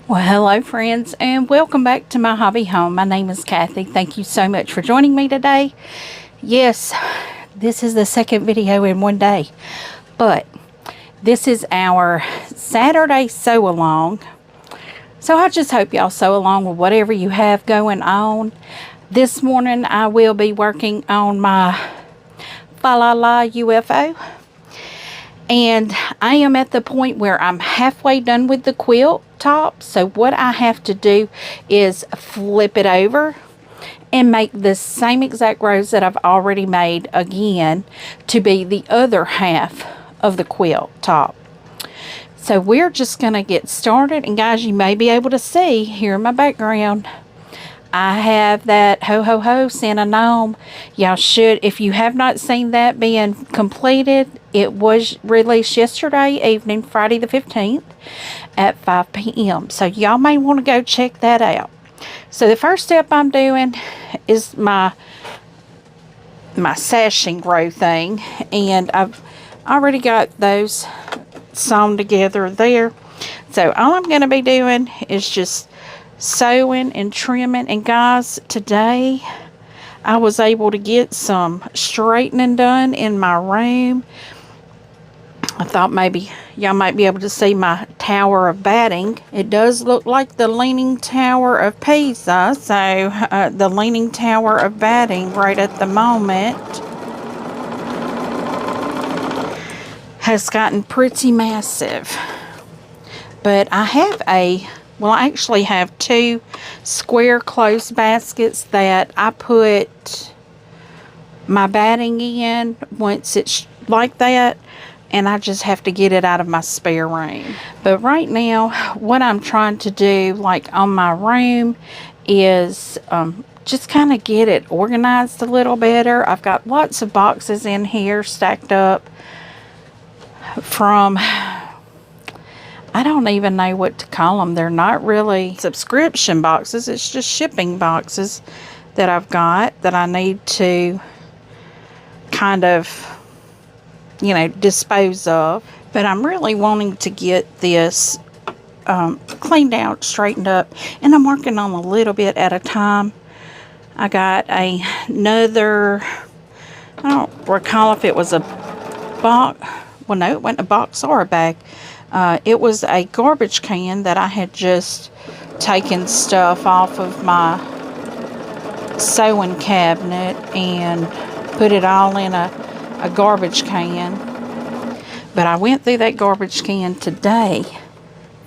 Well, hello, friends, and welcome back to my hobby home. My name is Kathy. Thank you so much for joining me today. Yes, this is the second video in one day, but this is our Saturday sew along. So I just hope y'all sew along with whatever you have going on. This morning I will be working on my Fal Laa UFO. And I am at the point where I'm halfway done with the quilt top. So what I have to do is flip it over and make the same exact rows that I've already made again to be the other half of the quilt top. So we're just going to get started. And guys, you may be able to see here in my background, I have that Ho Ho Ho Santa Gnome. Y'all should, if you have not seen that being completed, it was released yesterday evening, Friday the 15th at 5 p.m. So y'all may want to go check that out. So the first step I'm doing is my sashing row thing. And I've already got those sewn together there. So all I'm going to be doing is just sewing and trimming. And guys, today I was able to get some straightening done in my room. I thought maybe y'all might be able to see my tower of batting. It does look like the Leaning Tower of Pisa. So the Leaning Tower of batting right at the moment has gotten pretty massive. But I have I actually have two square close baskets that I put my batting in once it's like that, and I just have to get it out of my spare room. But right now, what I'm trying to do, like on my room, is just kind of get it organized a little better. I've got lots of boxes in here stacked up from, I don't even know what to call them. They're not really subscription boxes. It's just shipping boxes that I've got that I need to kind of, dispose of. But I'm really wanting to get this cleaned out, straightened up. And I'm working on a little bit at a time. I got another, I don't recall if it was a box. Well, no, it wasn't a box or a bag. It was a garbage can that I had just taken stuff off of my sewing cabinet and put it all in a garbage can. But I went through that garbage can today,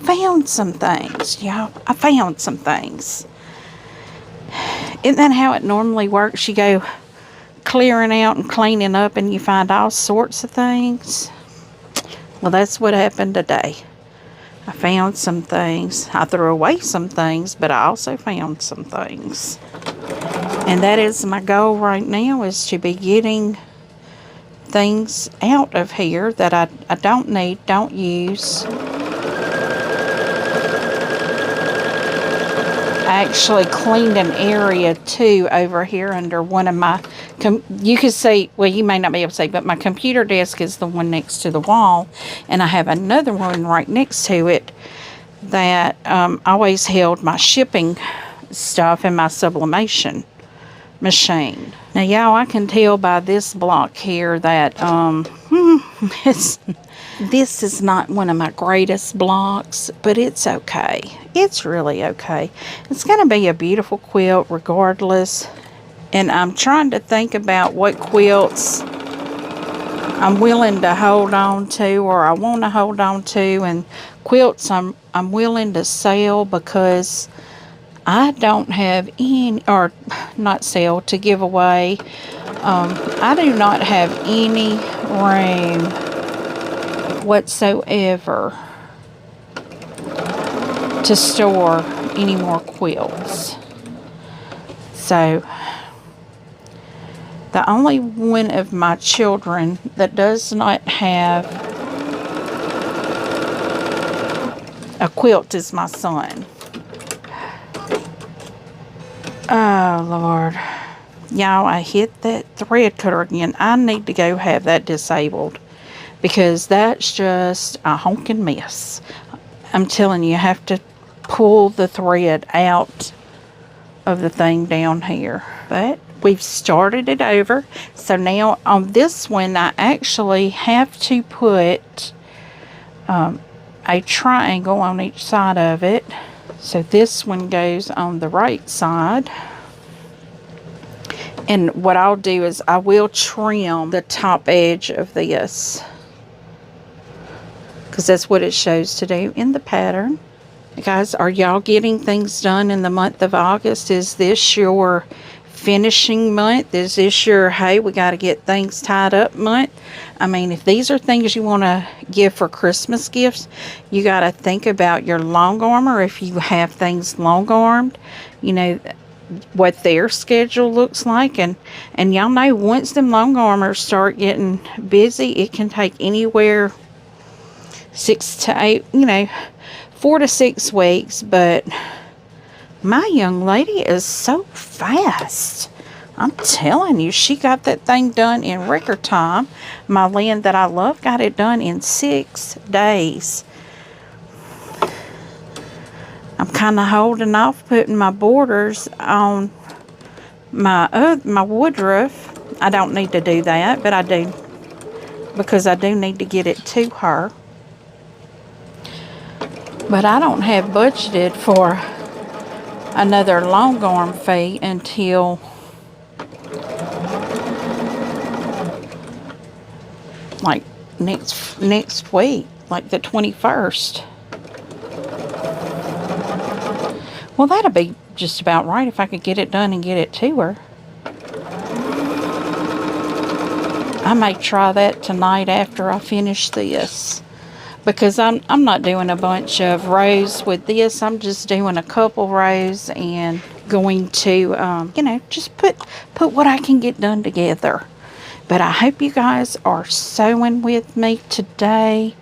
found some things, y'all. I found some things. Isn't that how it normally works? You go clearing out and cleaning up and you find all sorts of things. Well, that's what happened today. I found some things. I threw away some things, but I also found some things. And that is my goal right now, is to be getting things out of here that I don't need, don't use. I actually cleaned an area too over here under one of my, you can see, well, you may not be able to see, but my computer desk is the one next to the wall, and I have another one right next to it that always held my shipping stuff and my sublimation machine. Now, y'all, I can tell by this block here that this is not one of my greatest blocks, but it's okay. It's really okay. It's going to be a beautiful quilt regardless. And I'm trying to think about what quilts I'm willing to hold on to, or I want to hold on to, and quilts I'm willing to sell, because I don't have any, or not sell, to give away. I do not have any room whatsoever to store any more quilts. So the only one of my children that does not have a quilt is my son. Oh, Lord. Y'all, I hit that thread cutter again. I need to go have that disabled, because that's just a honking mess. I'm telling you, you have to pull the thread out of the thing down here. But we've started it over. So now on this one, I actually have to put a triangle on each side of it. So this one goes on the right side. And what I'll do is I will trim the top edge of this, because that's what it shows to do in the pattern. Guys, are y'all getting things done in the month of August? Is this your finishing month? Is this your, hey, we got to get things tied up month? I mean, if these are things you want to give for Christmas gifts, you got to think about your long arm, or if you have things long armed, you know, what their schedule looks like. And y'all know, once them long armers start getting busy, it can take anywhere 6 to 8, you know, 4 to 6 weeks. But my young lady is so fast. I'm telling you, she got that thing done in record time. My Lynn that I love got it done in 6 days. I'm kind of holding off putting my borders on my woodruff. I don't need to do that, but I do, because I do need to get it to her. But I don't have budgeted for another long arm fee until like next week, like the 21st. Well, that'll be just about right if I could get it done and get it to her. I may try that tonight after I finish this, because I'm not doing a bunch of rows with this. I'm just doing a couple rows and going to, you know, just put what I can get done together. But I hope you guys are sewing with me today.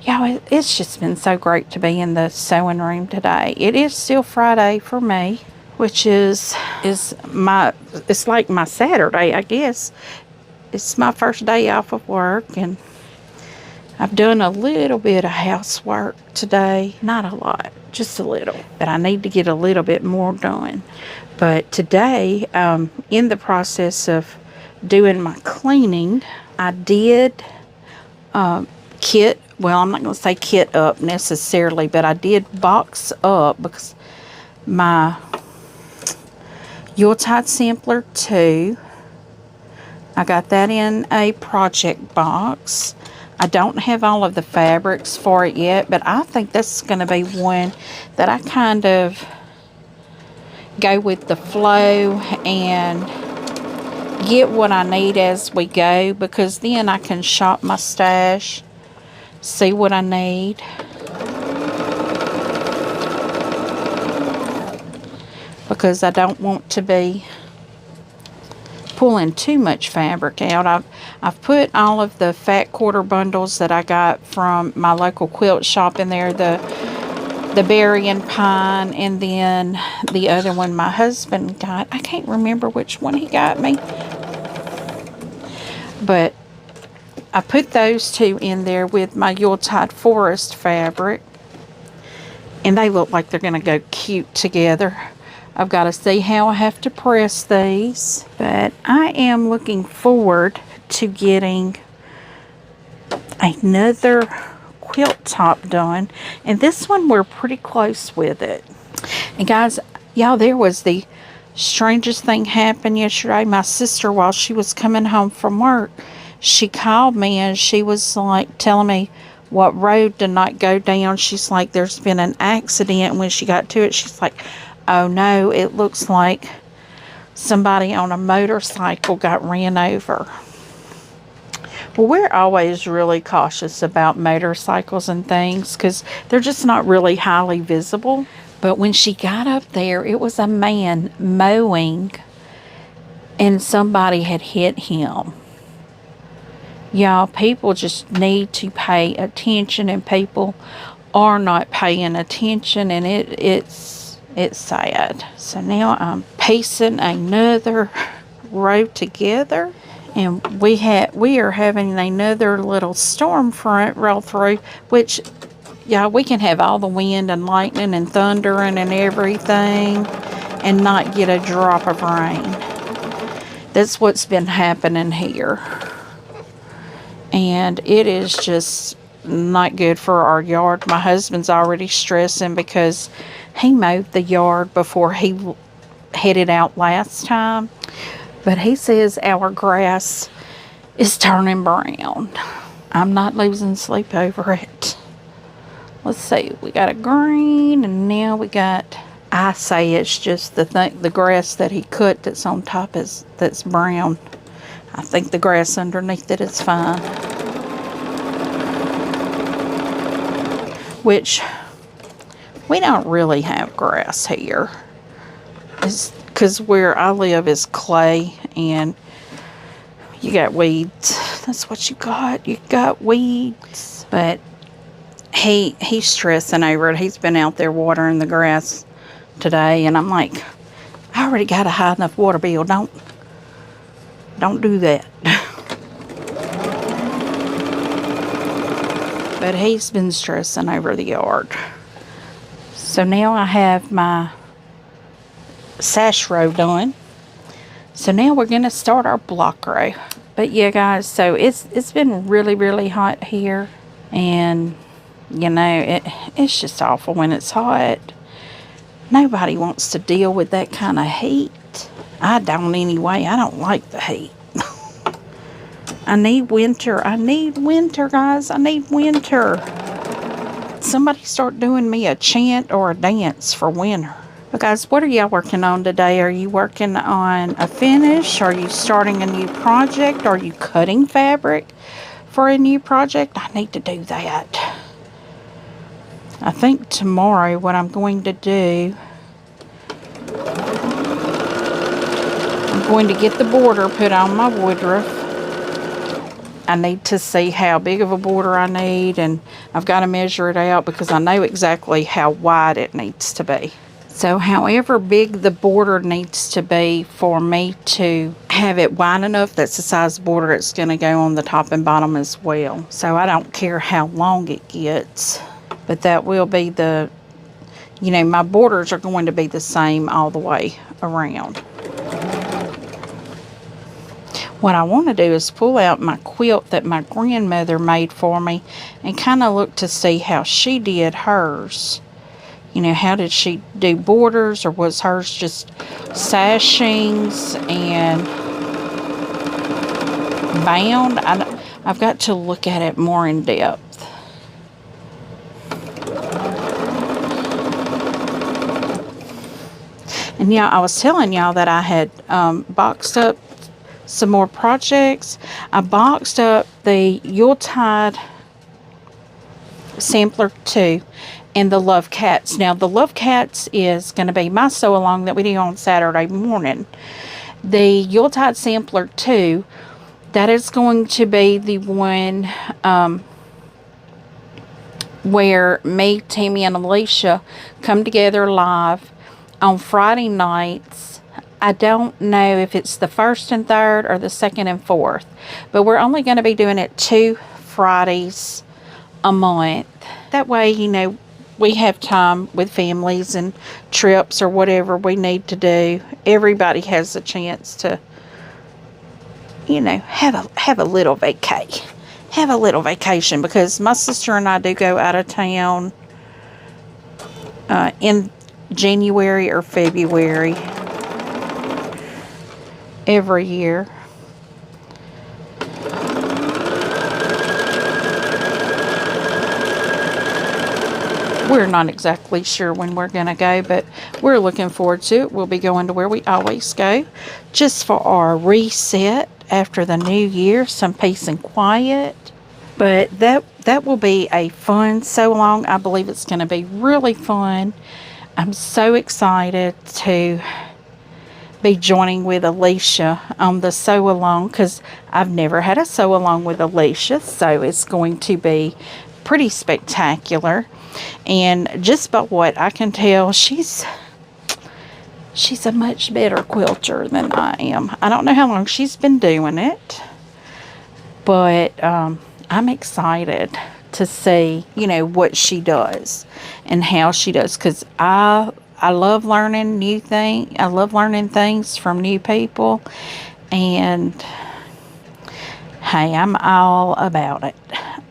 Y'all, it's just been so great to be in the sewing room today. It is still Friday for me, which is it's like my Saturday, I guess. It's my first day off of work, and I've done a little bit of housework today. Not a lot, just a little. But I need to get a little bit more done. But today, in the process of doing my cleaning, I did kit. Well, I'm not going to say kit up necessarily, but I did box up, because my Yuletide Sampler 2, I got that in a project box. I don't have all of the fabrics for it yet, but I think that's going to be one that I kind of go with the flow and get what I need as we go, because then I can shop my stash, see what I need. Because I don't want to be pulling too much fabric out. I've put all of the fat quarter bundles that I got from my local quilt shop in there, the berry and pine, and then the other one my husband got. I can't remember which one he got me, but I put those two in there with my Yuletide Forest fabric, and they look like they're going to go cute together. I've got to see how I have to press these, but I am looking forward to getting another quilt top done, and this one we're pretty close with it. And guys, y'all, there was the strangest thing happened yesterday. My sister, while she was coming home from work, she called me and she was like telling me what road to not go down. She's like, there's been an accident. And when she got to it, she's like, oh no, it looks like somebody on a motorcycle got ran over. Well, we're always really cautious about motorcycles and things, because they're just not really highly visible. But when she got up there, it was a man mowing, and somebody had hit him. Y'all, people just need to pay attention, and people are not paying attention, and it's sad. So now I'm piecing another row together, and we are having another little storm front roll through, which Yeah, we can have all the wind and lightning and thundering and everything and not get a drop of rain. That's what's been happening here. And it is just not good for our yard. My husband's already stressing because he mowed the yard before he headed out last time. But he says our grass is turning brown. I'm not losing sleep over it. Let's see, we got a green, and now we got, I say it's just the grass that he cut that's on top that's brown. I think the grass underneath it is fine. Which, we don't really have grass here. It's because where I live is clay, and you got weeds. That's what you got. You got weeds. But he's stressing over it. He's been out there watering the grass today, and I'm like, I already got a high enough water bill. Don't do that. But he's been stressing over the yard. So now I have my sash row done. So now we're going to start our block row. But yeah, guys, so it's been really, really hot here. And, you know, it's just awful when it's hot. Nobody wants to deal with that kind of heat. I don't anyway. I don't like the heat. I need winter. I need winter, guys. I need winter. Somebody start doing me a chant or a dance for winter. But guys, what are y'all working on today? Are you working on a finish? Are you starting a new project? Are you cutting fabric for a new project? I need to do that. I think tomorrow what I'm going to do, I'm going to get the border put on my woodruff. I need to see how big of a border I need, and I've got to measure it out because I know exactly how wide it needs to be. So however big the border needs to be for me to have it wide enough, that's the size border it's going to go on the top and bottom as well. So I don't care how long it gets, but that will be the, you know, my borders are going to be the same all the way around. What I want to do is pull out my quilt that my grandmother made for me and kind of look to see how she did hers. You know, how did she do borders, or was hers just sashings and bound? I've got to look at it more in depth. And yeah, I was telling y'all that I had boxed up some more projects. I boxed up the Yuletide Sampler 2 and the Love Cats. Now, the Love Cats is going to be my sew-along that we do on Saturday morning. The Yuletide Sampler 2, that is going to be the one where me, Tammy, and Alicia come together live on Friday nights. I don't know if it's the 1st and 3rd or the 2nd and 4th, but we're only going to be doing it 2 Fridays a month. That way, you know, we have time with families and trips or whatever we need to do. Everybody has a chance to, you know, have a little vacay. Have a little vacation, because my sister and I do go out of town in January or February every year. We're not exactly sure when we're going to go, but we're looking forward to it. We'll be going to where we always go, just for our reset after the new year, some peace and quiet. But that will be a fun sew-along. I believe it's going to be really fun. I'm so excited to be joining with Alicia on the sew-along, because I've never had a sew-along with Alicia, so it's going to be pretty spectacular. And just by what I can tell, she's a much better quilter than I am. I don't know how long she's been doing it, but I'm excited to see, you know, what she does and how she does, because I love learning new things. I love learning things from new people, and hey, I'm all about it.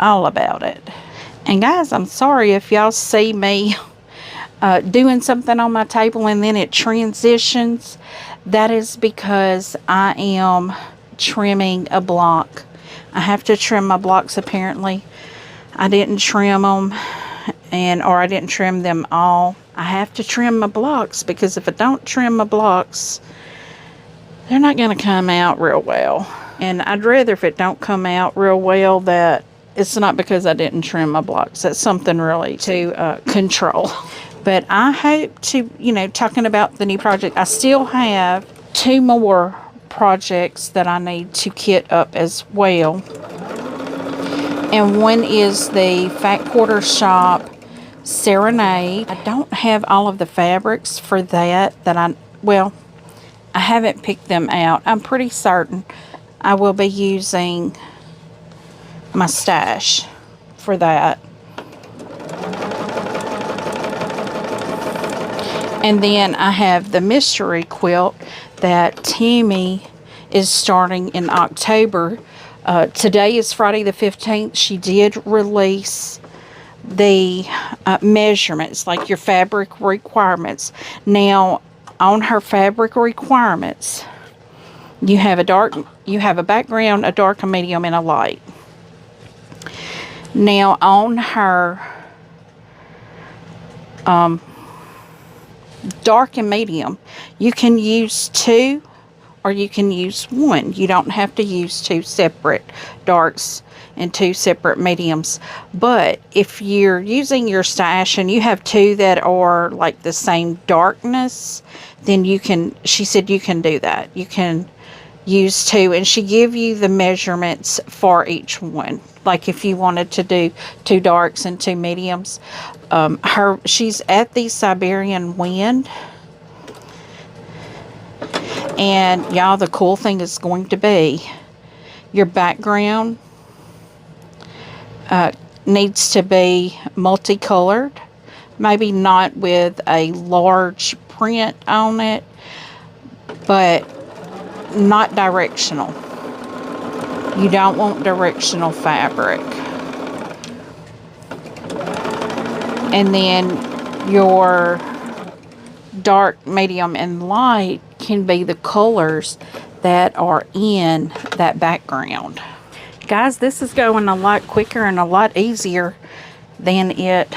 All about it. And guys, I'm sorry if y'all see me doing something on my table and then it transitions. That is because I am trimming a block. I have to trim my blocks apparently. I didn't trim them, or I didn't trim them all. I have to trim my blocks because if I don't trim my blocks, they're not going to come out real well. And I'd rather if it don't come out real well that it's not because I didn't trim my blocks. That's something really to control. But I hope to, you know, talking about the new project, I still have 2 more projects that I need to kit up as well. And one is the Fat Quarter Shop Serenade. I don't have all of the fabrics for that I haven't picked them out. I'm pretty certain I will be using my stash for that. And then I have the mystery quilt that Tammy is starting in October. Today is Friday the 15th. She did release the measurements, like your fabric requirements. Now, on her fabric requirements, you have a background, a dark, a medium, and a light. Now, on her dark and medium, you can use 2 or you can use 1. You don't have to use 2 separate darks and 2 separate mediums. But if you're using your stash and you have 2 that are like the same darkness, then you can, she said you can do that. You can use 2, and she give you the measurements for each one. Like if you wanted to do 2 darks and 2 mediums. She's at the Siberian Wind. And y'all, the cool thing is going to be your background needs to be multicolored. Maybe not with a large print on it, but not directional. You don't want directional fabric. And then your dark, medium, and light can be the colors that are in that background. Guys, this is going a lot quicker and a lot easier than it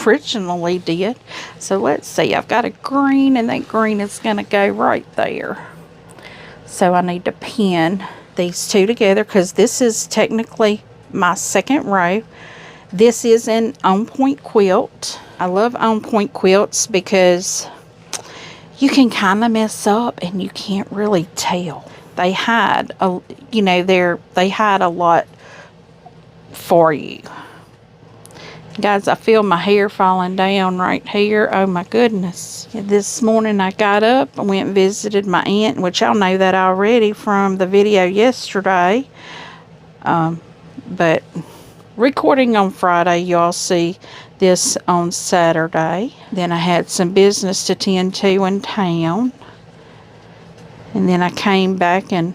originally did. So let's see, I've got a green, and that green is going to go right there. So I need to pin these 2 together because this is technically my second row. This is an on-point quilt. I love on-point quilts because you can kind of mess up and you can't really tell. They hide a, you know, they hide a lot for you. Guys, I feel my hair falling down right here. Oh my goodness. This morning I got up, I went and visited my aunt, which y'all know that already from the video yesterday. But recording on Friday, y'all see this on Saturday. Then I had some business to tend to in town. And then I came back and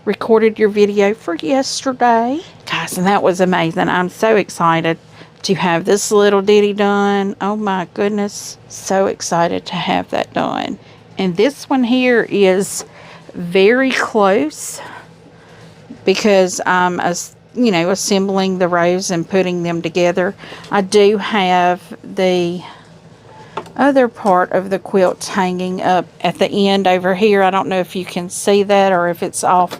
recorded your video for yesterday. Guys, and that was amazing. I'm so excited to have this little ditty done. Oh my goodness. So excited to have that done. And this one here is very close because I'm assembling the rows and putting them together. I do have the other part of the quilt hanging up at the end over here. I don't know if you can see that or if it's off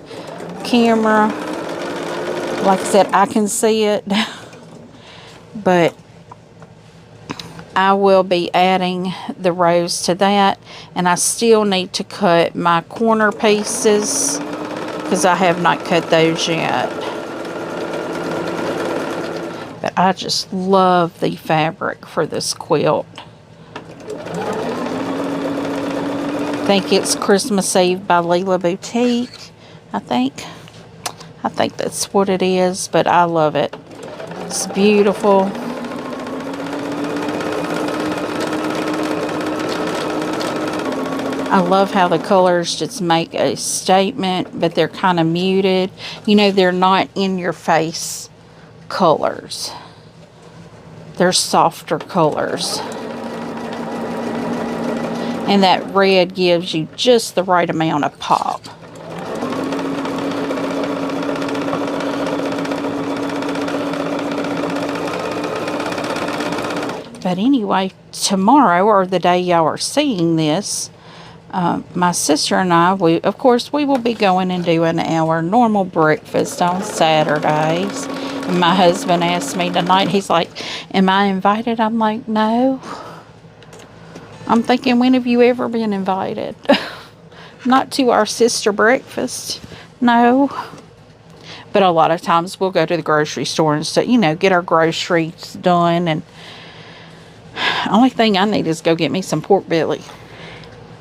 camera. Like I said, I can see it. But I will be adding the rows to that. And I still need to cut my corner pieces because I have not cut those yet. But I just love the fabric for this quilt. I think it's Christmas Eve by Leela Boutique. I think that's what it is, but I love it looks beautiful. I love how the colors just make a statement, but they're kind of muted. You know, they're not in your face colors. They're softer colors. And that red gives you just the right amount of pop. But anyway, tomorrow, or the day y'all are seeing this, my sister and I, of course, we will be going and doing our normal breakfast on Saturdays. And my husband asked me tonight, he's like, am I invited? I'm like, no. I'm thinking, when have you ever been invited? Not to our sister breakfast. No. But a lot of times we'll go to the grocery store and stuff, you know, get our groceries done. And only thing I need is go get me some pork belly.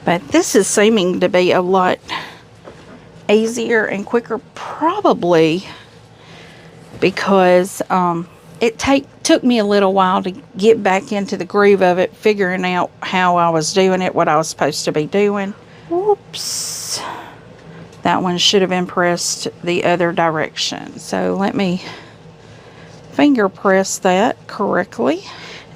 But this is seeming to be a lot easier and quicker, probably because it took me a little while to get back into the groove of it, figuring out how I was doing it, what I was supposed to be doing. Whoops. That one should have been pressed the other direction. So let me finger press that correctly.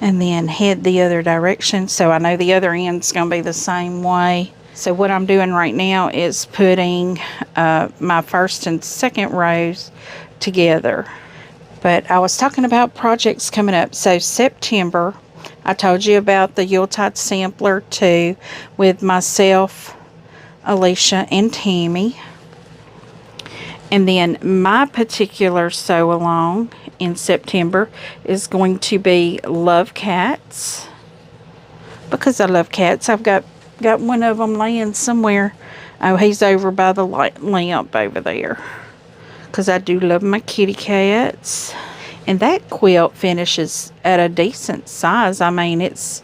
And then head the other direction, so I know the other end's going to be the same way. So what I'm doing right now is putting my first and second rows together. But I was talking about projects coming up. So September, I told you about the Yuletide Sampler too, with myself, Alicia, and Tammy. And then my particular sew along in September is going to be Love Cats. Because I love cats. I've got one of them laying somewhere. Oh, he's over by the lamp over there. Because I do love my kitty cats. And that quilt finishes at a decent size. I mean, it's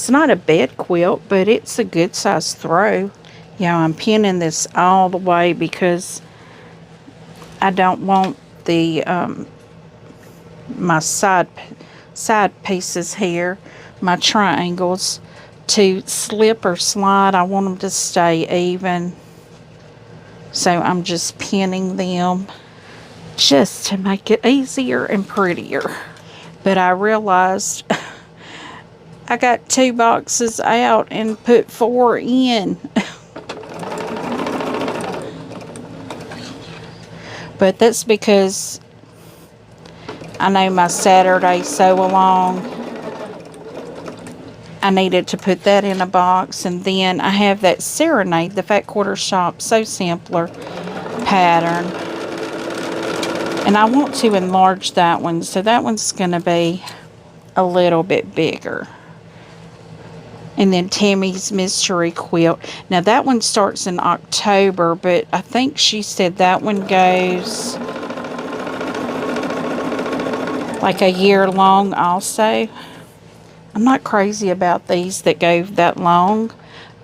not a bed quilt, but it's a good size throw. Yeah, I'm pinning this all the way because I don't want the my side pieces here, my triangles, to slip or slide. I want them to stay even. So I'm just pinning them just to make it easier and prettier. But I realized I got 2 boxes out and put 4 in. But that's because I know my Saturday sew along, I needed to put that in a box. And then I have that Serenade, the Fat Quarter Shop Sew Sampler pattern. And I want to enlarge that one, so that one's going to be a little bit bigger. And then Tammy's Mystery Quilt. Now that one starts in October, but I think she said that one goes like a year long also. I'm not crazy about these that go that long,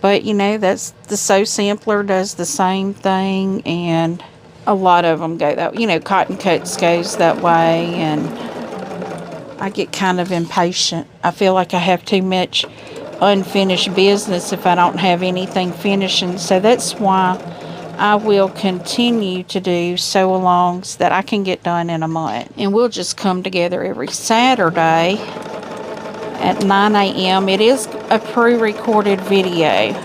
but you know, that's the Sew Sampler does the same thing, and a lot of them go that, you know, Cotton Cuts goes that way, and I get kind of impatient. I feel like I have too much unfinished business if I don't have anything finishing. So that's why I will continue to do sew-alongs that I can get done in a month. And we'll just come together every Saturday at 9 a.m. It is a pre-recorded video.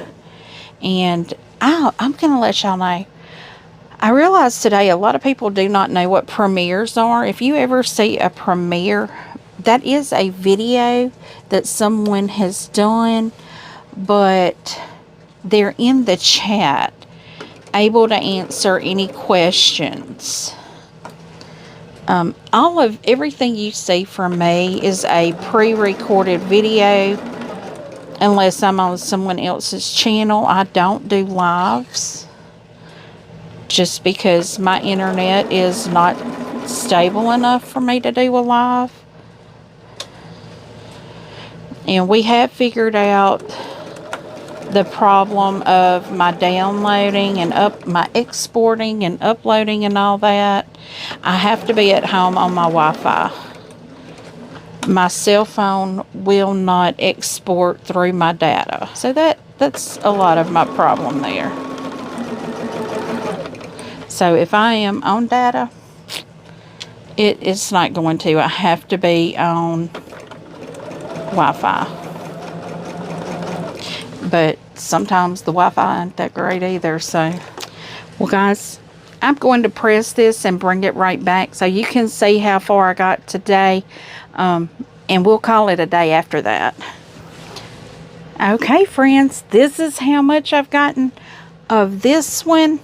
And I'm going to let y'all know. I realize today a lot of people do not know what premieres are. If you ever see a premiere, that is a video that someone has done, but they're in the chat, able to answer any questions. Everything you see from me is a pre-recorded video, unless I'm on someone else's channel. I don't do lives, just because my internet is not stable enough for me to do a live. And we have figured out the problem of my downloading and my exporting and uploading and all that. I have to be at home on my Wi-Fi. my cell phone will not export through my data. So that's a lot of my problem there. So if I am on data, it's not going to. I have to be on Wi-Fi. But sometimes the Wi-Fi ain't that great either. So, well guys, I'm going to press this and bring it right back so you can see how far I got today. And we'll call it a day after that. Okay, friends, this is how much I've gotten of this one.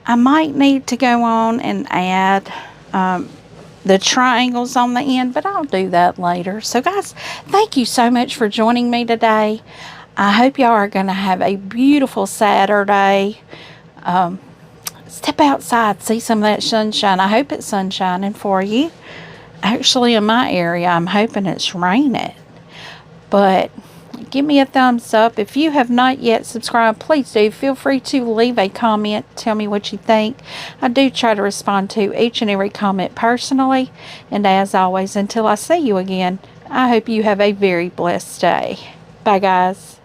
I might need to go on and add the triangles on the end, but I'll do that later. So guys, thank you so much for joining me today. I hope y'all are going to have a beautiful Saturday. Step outside, see some of that sunshine. I hope it's sunshining for you. Actually, in my area, I'm hoping it's raining. But give me a thumbs up. If you have not yet subscribed, please do. Feel free to leave a comment. Tell me what you think. I do try to respond to each and every comment personally. And as always, until I see you again, I hope you have a very blessed day. Bye, guys.